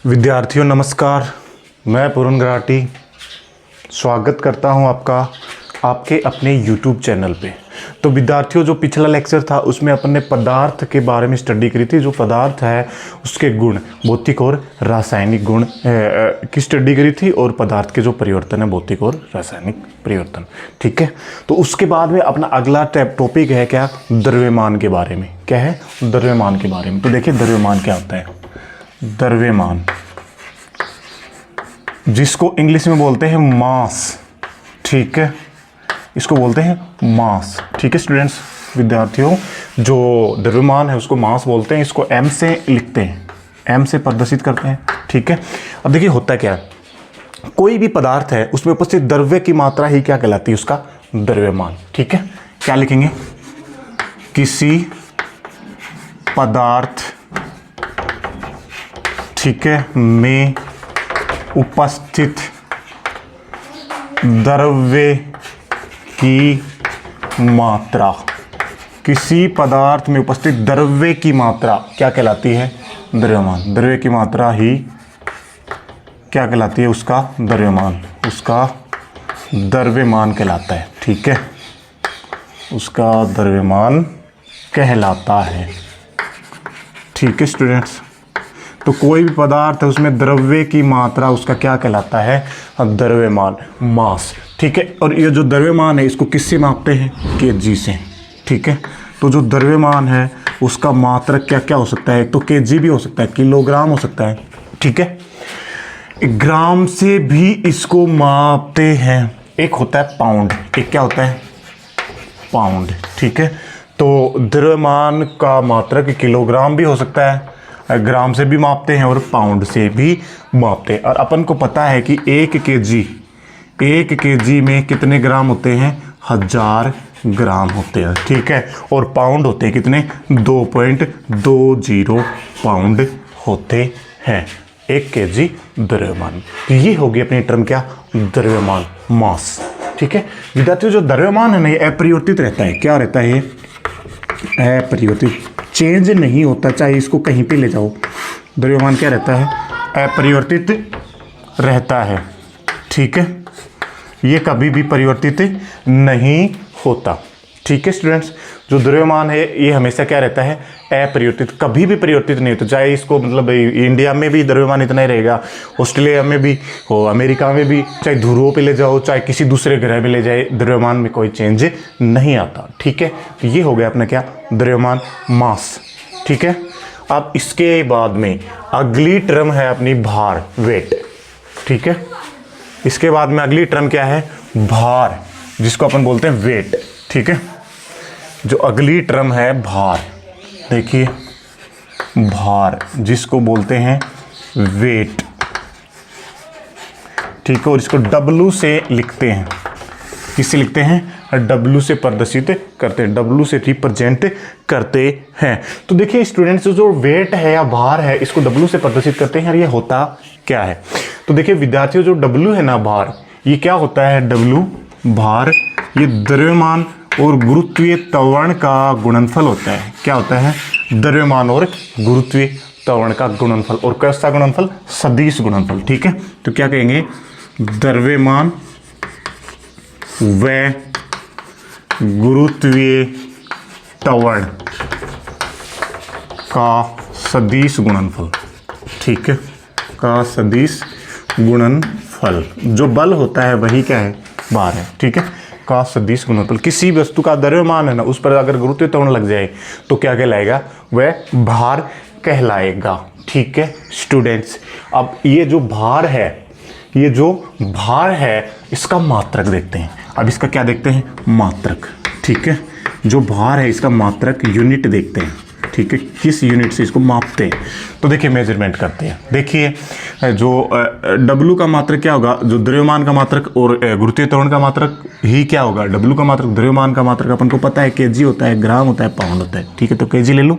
विद्यार्थियों नमस्कार, मैं पूरन गराटी स्वागत करता हूं आपका आपके अपने YouTube चैनल पे। तो विद्यार्थियों, जो पिछला लेक्चर था उसमें अपन ने पदार्थ के बारे में स्टडी करी थी। जो पदार्थ है उसके गुण, भौतिक और रासायनिक गुण की स्टडी करी थी, और पदार्थ के जो परिवर्तन है भौतिक और रासायनिक परिवर्तन। ठीक है, तो उसके बाद में अपना अगला टॉपिक है क्या, द्रव्यमान के बारे में। क्या है? द्रव्यमान के बारे में। तो देखिए द्रव्यमान क्या होता है। द्रव्यमान, जिसको इंग्लिश में बोलते हैं मास। ठीक है, इसको बोलते हैं मास। ठीक है स्टूडेंट्स, विद्यार्थियों, जो द्रव्यमान है उसको मास बोलते हैं। इसको एम से लिखते हैं, एम से प्रदर्शित करते हैं। ठीक है, अब देखिए होता क्या है, कोई भी पदार्थ है उसमें उपस्थित द्रव्य की मात्रा ही क्या कहलाती है, उसका द्रव्यमान। ठीक है, क्या लिखेंगे, किसी पदार्थ, ठीक है, में उपस्थित द्रव्य की मात्रा, किसी पदार्थ में उपस्थित द्रव्य की मात्रा क्या कहलाती है, द्रव्यमान। द्रव्य की मात्रा ही क्या कहलाती है, उसका द्रव्यमान, उसका द्रव्यमान कहलाता है। ठीक है, उसका द्रव्यमान कहलाता है। ठीक है स्टूडेंट्स, तो कोई भी पदार्थ है उसमें द्रव्य की मात्रा उसका क्या कहलाता है, द्रव्यमान, मास। ठीक है, और ये जो द्रव्यमान है इसको किससे मापते हैं, केजी से। ठीक है, तो जो द्रव्यमान है उसका मात्रक क्या क्या हो सकता है, एक तो केजी भी हो सकता है, किलोग्राम हो सकता है। ठीक है, ग्राम से भी इसको मापते हैं। एक होता है पाउंड, एक क्या होता है, पाउंड। ठीक है, तो द्रव्यमान का मात्रक किलोग्राम भी हो सकता है, ग्राम से भी मापते हैं और पाउंड से भी मापते हैं। और अपन को पता है कि एक केजी में कितने ग्राम होते हैं, 1000 ग्राम होते हैं। ठीक है, और पाउंड होते हैं कितने, 2.20 पाउंड होते हैं एक केजी द्रव्यमान। तो ये होगी अपनी टर्म क्या, द्रव्यमान, मास। ठीक है विद्यार्थियों, जो द्रव्यमान है ना ये अपरिवर्तित रहता है। क्या रहता है, ये अपरिवर्तित, चेंज नहीं होता, चाहे इसको कहीं पे ले जाओ। द्रव्यमान क्या रहता है, अपरिवर्तित रहता है। ठीक है, ये कभी भी परिवर्तित नहीं होता। ठीक है स्टूडेंट्स, जो द्रव्यमान है ये हमेशा क्या रहता है, अपरिवर्तित, कभी भी परिवर्तित नहीं होता। चाहे इसको मतलब इंडिया में भी द्रव्यमान इतना ही रहेगा, ऑस्ट्रेलिया में भी हो, अमेरिका में भी, चाहे ध्रुवों पे ले जाओ, चाहे किसी दूसरे ग्रह में ले जाए, द्रव्यमान में कोई चेंज नहीं आता। ठीक है, तो ये हो गया अपना क्या, द्रव्यमान, मास। ठीक है, अब इसके बाद में अगली टर्म है अपनी भार, वेट। ठीक है, इसके बाद में अगली टर्म क्या है, भार, जिसको अपन बोलते हैं वेट। ठीक है, जो अगली टर्म है भार, देखिए भार, जिसको बोलते हैं वेट। ठीक है, और इसको W से लिखते हैं, किससे लिखते हैं, W से प्रदर्शित करते हैं, W से रिप्रेजेंट करते हैं। तो देखिए स्टूडेंट्स, जो वेट है या भार है इसको W से प्रदर्शित करते हैं। और ये होता क्या है, तो देखिए विद्यार्थियों, जो W है ना, भार, ये क्या होता है, W भार, ये द्रव्यमान और गुरुत्वीय त्वरण का गुणनफल होता है। क्या होता है, द्रव्यमान और गुरुत्वीय त्वरण का गुणनफल। और कैसा गुणनफल, सदिश गुणनफल। ठीक है, तो क्या कहेंगे, द्रव्यमान व गुरुत्वीय त्वरण का सदिश गुणनफल। ठीक है, का सदिश गुणनफल, जो बल होता है वही क्या है, भार है। ठीक है, का सदिश गुणनफल, किसी वस्तु का द्रव्यमान है ना उस पर अगर गुरुत्वीय त्वरण लग जाए तो क्या कहलाएगा, वह भार कहलाएगा। ठीक है स्टूडेंट्स, अब ये जो भार है, ये जो भार है इसका मात्रक देखते हैं। अब इसका क्या देखते हैं, मात्रक। ठीक है, जो भार है इसका मात्रक, यूनिट देखते हैं। ठीक है, किस यूनिट से इसको मापते हैं, तो देखिए मेजरमेंट करते हैं। देखिए जो W का मात्रक क्या होगा, जो द्रव्यमान का मात्रक और गुरुत्वीय त्वरण का मात्रक ही क्या होगा, W का मात्रक, द्रव्यमान का मात्रक अपन को पता है केजी होता है, ग्राम होता है, पाउंड होता है। ठीक है, तो केजी ले लो।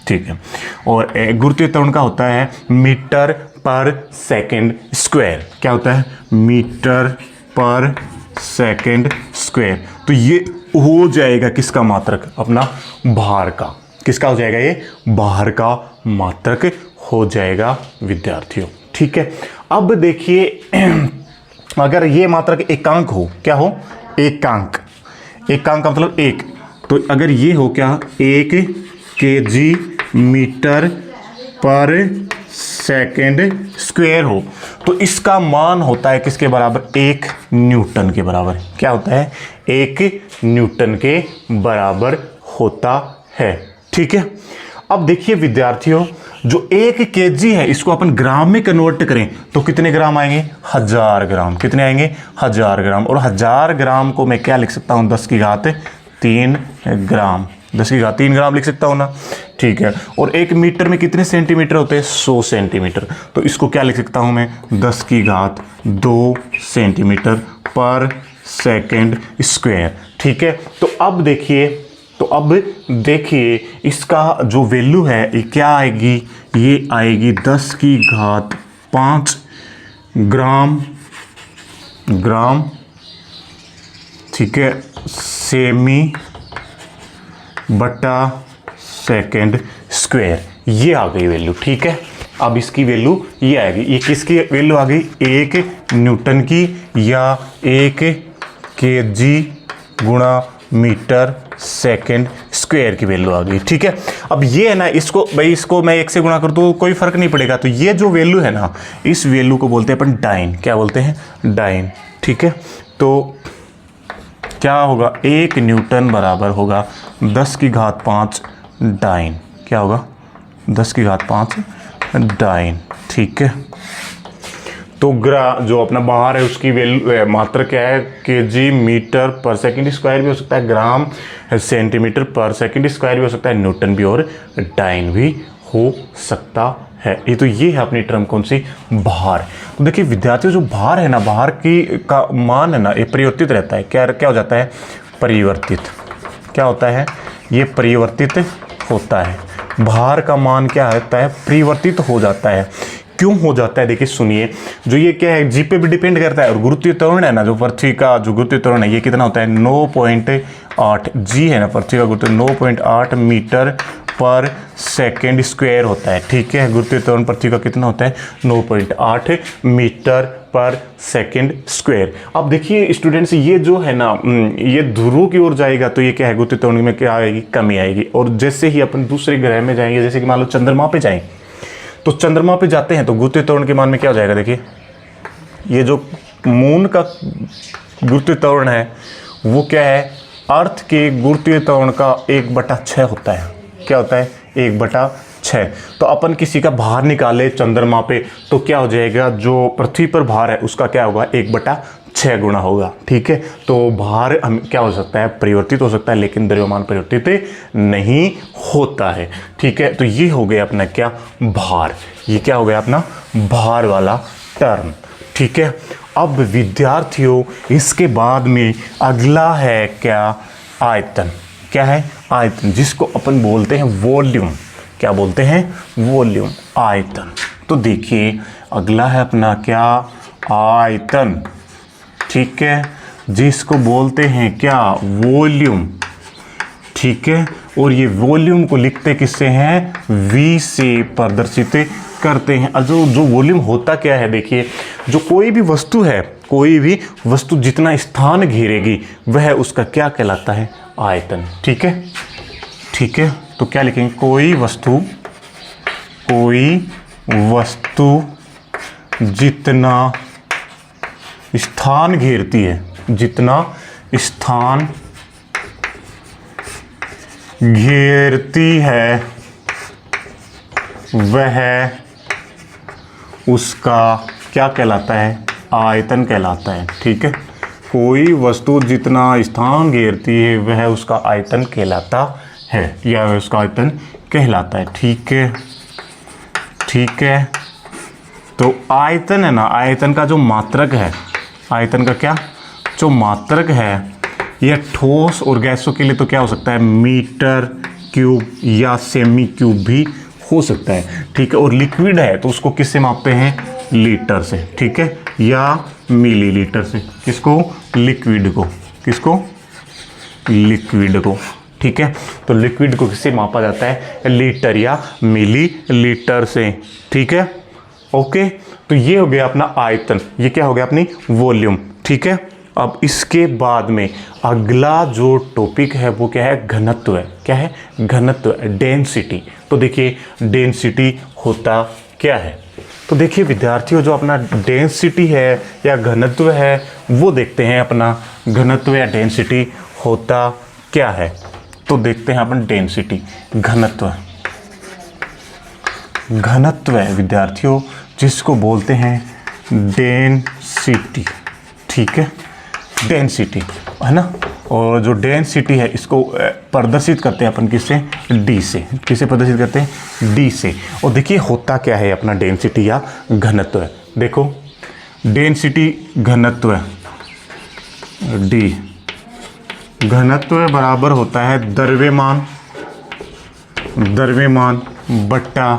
ठीक है, और गुरुत्वीय त्वरण का होता है मीटर पर सेकेंड स्क्वायर। क्या होता है, मीटर पर सेकेंड स्क्वायर। तो ये हो जाएगा किसका मात्रक, अपना भार का। किसका हो जाएगा, ये बाहर का मात्रक हो जाएगा विद्यार्थियों। ठीक है, अब देखिए अगर ये मात्रक एकांक हो, क्या हो, एकांक, एकांक का मतलब एक, तो अगर ये हो क्या, 1 kg मीटर पर सेकेंड स्क्वायर हो, तो इसका मान होता है किसके बराबर, 1 न्यूटन के बराबर। क्या होता है, 1 न्यूटन के बराबर होता है। ठीक है, अब देखिए विद्यार्थियों, जो 1 kg है इसको अपन ग्राम में कन्वर्ट करें तो कितने ग्राम आएंगे, 1000 ग्राम। कितने आएंगे, 1000 ग्राम। और 1000 ग्राम को मैं क्या लिख सकता हूं, 10 की घात 3 ग्राम, 10 की घात 3 ग्राम लिख सकता हूं ना। ठीक है, और 1 मीटर में कितने सेंटीमीटर होते हैं, 100 सेंटीमीटर। तो इसको क्या लिख सकता हूं मैं, 10 की घात 2 सेंटीमीटर पर सेकेंड स्क्वायर। ठीक है, तो अब देखिए इसका जो वैल्यू है ये क्या आएगी, ये आएगी 10 की घात 5 ग्राम। ठीक है, सेमी बटा सेकेंड स्क्वायर, ये आ गई वैल्यू। ठीक है, अब इसकी वैल्यू ये आएगी, ये किसकी वैल्यू आ गई, 1 न्यूटन की या 1 kg गुणा मीटर सेकेंड स्क्वायर की वैल्यू आ गई। ठीक है, अब ये है ना, इसको भाई इसको मैं 1 से गुणा कर दूँ कोई फर्क नहीं पड़ेगा, तो ये जो वैल्यू है ना, इस वैल्यू को बोलते हैं अपन डाइन। क्या बोलते हैं, डाइन। ठीक है, तो क्या होगा, 1 न्यूटन बराबर होगा 10 की घात 5 डाइन। क्या होगा, 10 की घात 5 डाइन। ठीक है, तो जो अपना बाहर है उसकी वैल्यू मात्रा क्या है, kg मीटर पर सेकंड स्क्वायर भी हो सकता है, ग्राम सेंटीमीटर पर सेकंड स्क्वायर भी हो सकता है, न्यूटन भी और डाइन भी हो सकता है। ये है अपनी टर्म कौन सी, भार। तो देखिए विद्यार्थियों, जो भार है ना, भार की का मान है ना, ये परिवर्तित रहता है। क्या हो जाता है, परिवर्तित। क्या होता है, ये परिवर्तित होता है। भार का मान क्या होता है, परिवर्तित हो जाता है। क्यों हो जाता है, देखिए सुनिए, जो ये क्या है, जी पे भी डिपेंड करता है। और गुरुत्वीय त्वरण है ना, जो पृथ्वी का जो गुरुत्वीय त्वरण है, ये कितना होता है, 9.8 जी है ना, पृथ्वी का गुरुत्व 9.8 मीटर पर सेकेंड स्क्वायर होता है। ठीक है, गुरुत्वीय त्वरण पृथ्वी का कितना होता है, 9.8 मीटर पर सेकेंड स्क्वायर। अब देखिए स्टूडेंट्स, ये जो है ना, ये ध्रुवों की ओर जाएगा तो ये क्या है, गुरुत्वीय त्वरण में क्या आएगी, कमी आएगी। और जैसे ही अपन दूसरे ग्रह में जाएंगे, जैसे कि मान लो चंद्रमा पे जाएं, तो चंद्रमा पे जाते हैं तो गुरुत्वीय त्वरण के मान में क्या हो जाएगा, देखिए ये जो मून का गुरुत्वीय त्वरण है वो क्या है, अर्थ के गुरुत्वीय त्वरण का 1/6 होता है। क्या होता है, 1/6। तो अपन किसी का भार निकाले चंद्रमा पे तो क्या हो जाएगा, जो पृथ्वी पर भार है उसका क्या होगा, 1/6 गुना होगा। ठीक है, तो भार हम क्या हो सकता है, परिवर्तित हो सकता है, लेकिन द्रव्यमान परिवर्तित नहीं होता है। ठीक है, तो ये हो गया अपना क्या, भार। ये क्या हो गया अपना भार वाला टर्म। ठीक है, अब विद्यार्थियों इसके बाद में अगला है क्या, आयतन। क्या है, आयतन, जिसको अपन बोलते हैं वॉल्यूम। क्या बोलते हैं, वॉल्यूम, आयतन। तो देखिए अगला है अपना क्या, आयतन। ठीक है, जिसको बोलते हैं क्या, वॉल्यूम। ठीक है, और ये वॉल्यूम को लिखते किससे हैं, V से प्रदर्शित करते हैं। जो वॉल्यूम होता क्या है, देखिए जो कोई भी वस्तु है, कोई भी वस्तु जितना स्थान घेरेगी वह उसका क्या कहलाता है, आयतन। ठीक है, ठीक है, तो क्या लिखेंगे, कोई वस्तु जितना स्थान घेरती है, जितना स्थान घेरती है वह उसका क्या कहलाता है, आयतन कहलाता है। ठीक है, कोई वस्तु जितना स्थान घेरती है वह उसका आयतन कहलाता है, या वह उसका आयतन कहलाता है। ठीक है, ठीक है, तो आयतन है ना, आयतन का जो मात्रक है, आयतन का क्या जो मात्रक है, यह ठोस और गैसों के लिए तो क्या हो सकता है, मीटर क्यूब या सेमी क्यूब भी हो सकता है। ठीक है, और लिक्विड है तो उसको किससे मापते हैं, लीटर से। ठीक है, या मिलीलीटर से। किसको, लिक्विड को, किसको, लिक्विड को। ठीक है। तो लिक्विड को किससे मापा जाता है, लीटर या मिली लीटर से, ठीक है। ओके, तो ये हो गया अपना आयतन, ये क्या हो गया अपनी वॉल्यूम, ठीक है। अब इसके बाद में अगला जो टॉपिक है वो क्या है, घनत्व है। क्या है, घनत्व, डेंसिटी। तो देखिए डेंसिटी होता क्या है, तो देखिए विद्यार्थियों जो अपना डेंसिटी है या घनत्व है वो देखते हैं। अपना घनत्व या डेंसिटी होता क्या है, तो देखते हैं अपन डेंसिटी, घनत्व। घनत्व है विद्यार्थियों जिसको बोलते हैं डेंसिटी, ठीक है, डेंसिटी है ना। और जो डेंसिटी है इसको प्रदर्शित करते हैं अपन किससे, डी से। किसे प्रदर्शित करते हैं, डी से। और देखिए होता क्या है अपना डेंसिटी या घनत्व है, देखो डेंसिटी घनत्व डी, घनत्व बराबर होता है द्रव्यमान, द्रव्यमान बटा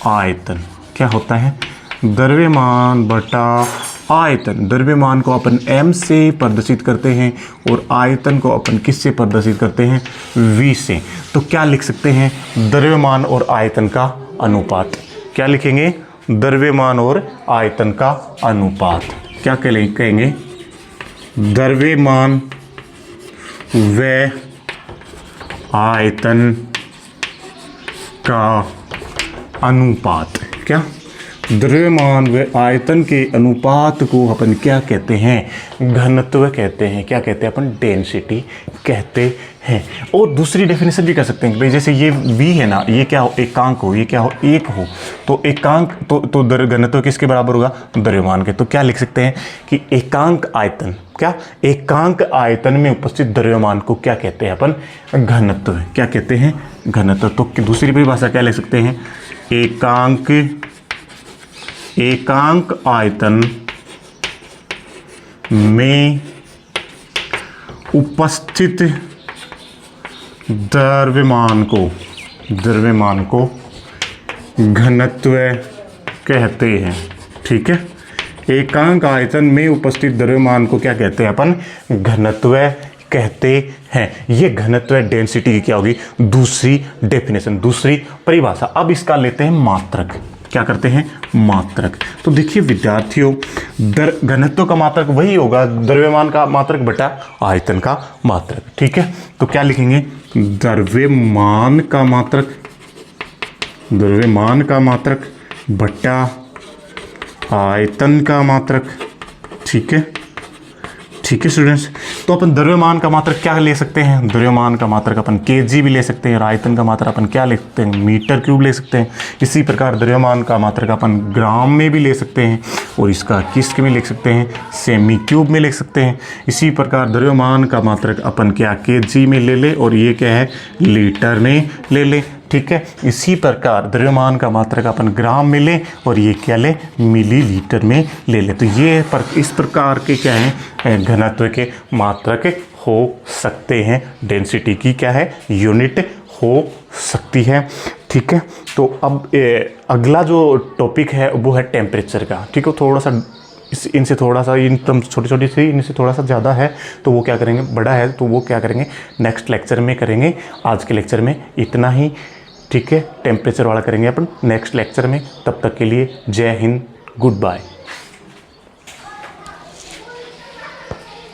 आयतन। क्या होता है, द्रव्यमान बटा आयतन। द्रव्यमान को अपन m से प्रदर्शित करते हैं और आयतन को अपन किस से प्रदर्शित करते हैं, v से। तो क्या लिख सकते हैं, द्रव्यमान और आयतन का अनुपात। क्या लिखेंगे, द्रव्यमान और आयतन का अनुपात। क्या कहेंगे, द्रव्यमान व आयतन का अनुपात। क्या, द्रव्यमान व आयतन के अनुपात को अपन क्या कहते हैं, घनत्व कहते हैं। क्या कहते हैं अपन, डेंसिटी कहते हैं। और दूसरी डेफिनेशन भी कर सकते हैं भाई, जैसे ये v है ना, ये क्या हो, एकांक हो, ये क्या हो, एक हो, तो एकांक तो घनत्व किसके बराबर होगा, द्रव्यमान के। तो क्या लिख सकते हैं कि एकांक आयतन, क्या, एकांक आयतन में उपस्थित द्रव्यमान को क्या कहते हैं अपन, घनत्व। क्या कहते हैं, घनत्व। तो दूसरी परिभाषा क्या लिख सकते हैं, एकांक आयतन में उपस्थित द्रव्यमान को घनत्व कहते हैं, ठीक है। एकांक आयतन में उपस्थित द्रव्यमान को क्या कहते हैं अपन, घनत्व कहते हैं। ये घनत्व डेंसिटी की क्या होगी, दूसरी डेफिनेशन, दूसरी परिभाषा। अब इसका लेते हैं मात्रक। क्या करते हैं, मात्रक। तो देखिए विद्यार्थियों, घनत्व का मात्रक वही होगा, द्रव्यमान का मात्रक बटा आयतन का मात्रक, ठीक है। तो क्या लिखेंगे, द्रव्यमान का मात्रक बटा आयतन का मात्रक, ठीक है, ठीक है स्टूडेंट्स। तो अपन द्रव्यमान का मात्रक क्या ले सकते हैं, द्रव्यमान का मात्रक अपन केजी भी ले सकते हैं, और आयतन का मात्रक अपन क्या ले सकते हैं, मीटर क्यूब ले सकते हैं। इसी प्रकार द्रव्यमान का मात्रक अपन ग्राम में भी ले सकते हैं, और इसका किसके में लिख सकते हैं, सेमी क्यूब में लिख सकते हैं। इसी प्रकार द्रव्यमान का मात्रक अपन क्या केजी में ले ले, और ये क्या है, लीटर में ले ले, ठीक है। इसी प्रकार द्रव्यमान का मात्रक अपन ग्राम में ले, और ये क्या ले, मिलीलीटर में ले ले। तो ये इस प्रकार के क्या है, घनत्व के मात्रक हो सकते हैं। डेंसिटी की क्या है, यूनिट हो सकती है, ठीक है। तो अब अगला जो टॉपिक है वो है टेम्परेचर का, ठीक है। थोड़ा सा इनसे थोड़ा सा, इन तम छोटी छोटी सी, इनसे थोड़ा सा ज़्यादा है, तो वो क्या करेंगे, बड़ा है तो वो क्या करेंगे, नेक्स्ट लेक्चर में करेंगे। आज के लेक्चर में इतना ही, ठीक है। टेम्परेचर वाला करेंगे अपन नेक्स्ट लेक्चर में। तब तक के लिए जय हिंद, गुड बाय।